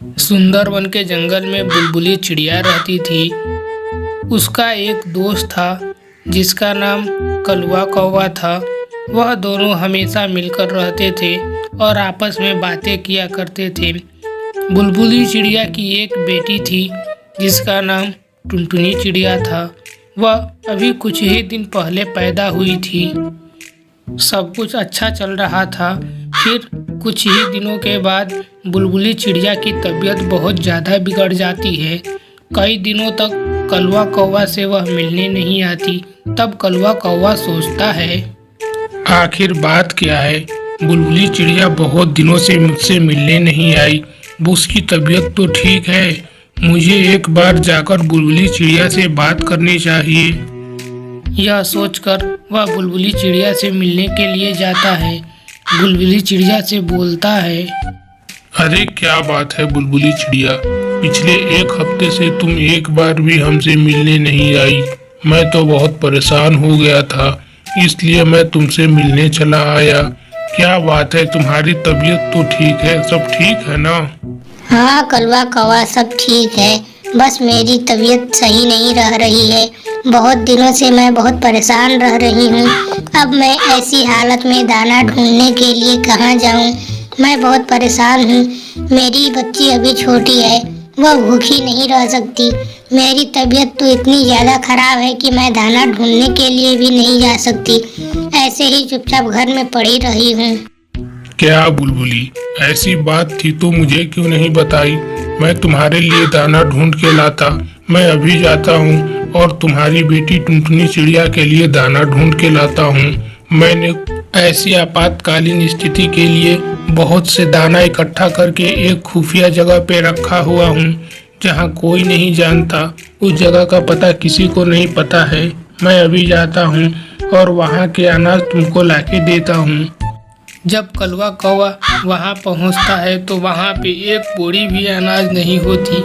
सुंदरवन के जंगल में बुलबुली चिड़िया रहती थी। उसका एक दोस्त था जिसका नाम कलवा कौवा था। वह दोनों हमेशा मिलकर रहते थे और आपस में बातें किया करते थे। बुलबुली चिड़िया की एक बेटी थी जिसका नाम टुनटुनी चिड़िया था। वह अभी कुछ ही दिन पहले पैदा हुई थी। सब कुछ अच्छा चल रहा था। फिर कुछ ही दिनों के बाद बुलबुली चिड़िया की तबीयत बहुत ज़्यादा बिगड़ जाती है। कई दिनों तक कलवा कौवा से वह मिलने नहीं आती। तब कलवा कौवा सोचता है, आखिर बात क्या है? बुलबुली चिड़िया बहुत दिनों से मुझसे मिलने नहीं आई। उसकी तबीयत तो ठीक है। मुझे एक बार जाकर बुलबुली चिड़िया से बात करनी चाहिए। यह सोचकर वह बुलबुली चिड़िया से मिलने के लिए जाता है। बुलबुली चिड़िया से बोलता है, अरे क्या बात है बुलबुली चिड़िया, पिछले एक हफ्ते से तुम एक बार भी हमसे मिलने नहीं आई। मैं तो बहुत परेशान हो गया था, इसलिए मैं तुमसे मिलने चला आया। क्या बात है, तुम्हारी तबीयत तो ठीक है? सब ठीक है ना? हाँ कलवा कौवा, सब ठीक है। बस मेरी तबीयत सही नहीं रह रही है। बहुत दिनों से मैं बहुत परेशान रह रही हूँ। अब मैं ऐसी हालत में दाना ढूंढने के लिए कहाँ जाऊँ? मैं बहुत परेशान हूँ। मेरी बच्ची अभी छोटी है, वह भूखी नहीं रह सकती। मेरी तबीयत तो इतनी ज़्यादा खराब है कि मैं दाना ढूंढने के लिए भी नहीं जा सकती। ऐसे ही चुपचाप घर में पड़ी रही हूँ। क्या बुलबुली, ऐसी बात थी तो मुझे क्यों नहीं बताई? मैं तुम्हारे लिए दाना ढूंढ के लाता। मैं अभी जाता हूँ और तुम्हारी बेटी टुनटुनी चिड़िया के लिए दाना ढूंढ के लाता हूँ। मैंने ऐसी आपातकालीन स्थिति के लिए बहुत से दाना इकट्ठा करके एक खुफिया जगह पे रखा हुआ हूँ, जहाँ कोई नहीं जानता। उस जगह का पता किसी को नहीं पता है। मैं अभी जाता हूँ और वहाँ के अनाज तुमको लाके देता हूँ। जब कलवा कौवा वहाँ पहुँचता है तो वहाँ पे एक बोरी भी अनाज नहीं होती।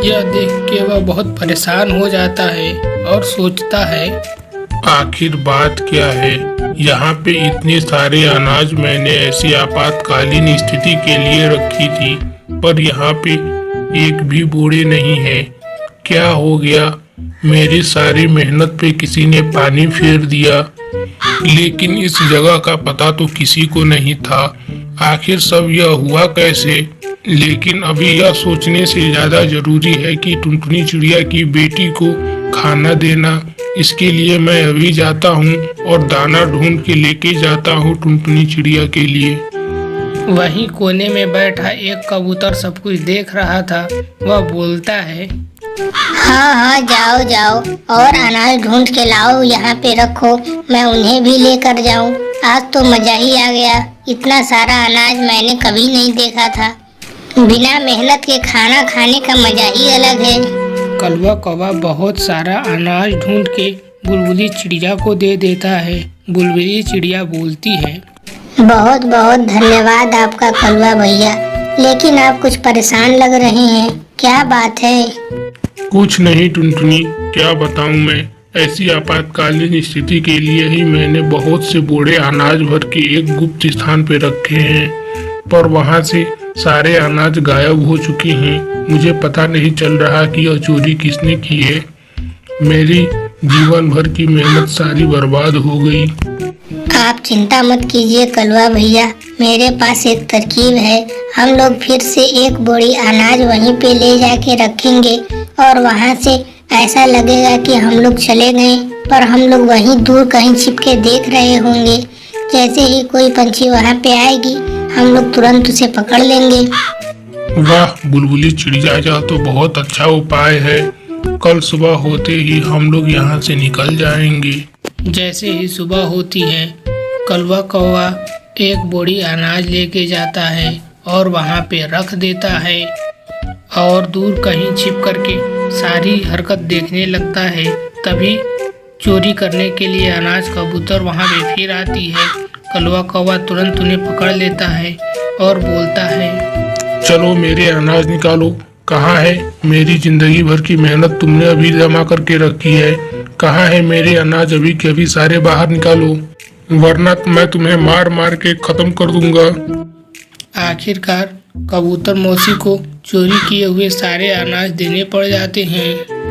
यह देख के वह बहुत परेशान हो जाता है और सोचता है, आखिर बात क्या है? यहाँ पे इतने सारे अनाज मैंने ऐसी आपातकालीन स्थिति के लिए रखी थी, पर यहाँ पे एक भी बोरे नहीं है। क्या हो गया? मेरी सारी मेहनत पे किसी ने पानी फेर दिया। लेकिन इस जगह का पता तो किसी को नहीं था। आखिर सब यह हुआ कैसे? लेकिन अभी यह सोचने से ज़्यादा जरूरी है कि टुनटुनी चिड़िया की बेटी को खाना देना। इसके लिए मैं अभी जाता हूँ और दाना ढूंढ के लेके जाता हूँ टुनटुनी चिड़िया के लिए। वहीं कोने में बैठा एक कबूतर सब कुछ देख रहा था। वह बोलता है, हाँ हाँ, जाओ जाओ और अनाज ढूंढ के लाओ, यहाँ पे रखो, मैं उन्हें भी लेकर जाऊँ। आज तो मजा ही आ गया। इतना सारा अनाज मैंने कभी नहीं देखा था। बिना मेहनत के खाना खाने का मजा ही अलग है। कलवा कौवा बहुत सारा अनाज ढूंढ के बुलबुली चिड़िया को दे देता है। बुलबुली चिड़िया बोलती है, बहुत बहुत धन्यवाद आपका कलवा भैया, लेकिन आप कुछ परेशान लग रहे हैं। क्या बात है? कुछ नहीं टुनटुनी, क्या बताऊं मैं। ऐसी आपातकालीन स्थिति के लिए ही मैंने बहुत से बोरे अनाज भर के एक गुप्त स्थान पे रखे हैं, पर वहां से सारे अनाज गायब हो चुके हैं। मुझे पता नहीं चल रहा कि यह चोरी किसने की है। मेरी जीवन भर की मेहनत सारी बर्बाद हो गई। आप चिंता मत कीजिए कलवा भैया, मेरे पास एक तरकीब है। हम लोग फिर से एक बोरी अनाज वहीं पे ले जाके रखेंगे और वहाँ से ऐसा लगेगा कि हम लोग चले गए, पर हम लोग वहीं दूर कहीं छिप के देख रहे होंगे। जैसे ही कोई पंछी वहाँ पे आएगी, हम लोग तुरंत उसे पकड़ लेंगे। वाह बुलबुली चिड़िया, यह तो बहुत अच्छा उपाय है। कल सुबह होते ही हम लोग यहाँ से निकल जाएंगे। जैसे ही सुबह होती है, कलवा कौवा एक बोरी अनाज लेके जाता है और वहाँ पे रख देता है और दूर कहीं छिप करके सारी हरकत देखने लगता है। तभी चोरी करने के लिए अनाज कबूतर वहाँ पे फिर आती है। कलवा कौवा तुरंत उन्हें पकड़ लेता है और बोलता है, चलो मेरे अनाज निकालो। कहाँ है? मेरी जिंदगी भर की मेहनत तुमने अभी जमा करके रखी है। कहाँ है मेरे अनाज? अभी के अभी सारे बाहर निकालो, वरना मैं तुम्हें मार मार के खत्म कर दूंगा। आखिरकार कबूतर मौसी को चोरी किए हुए सारे अनाज देने पड़ जाते हैं।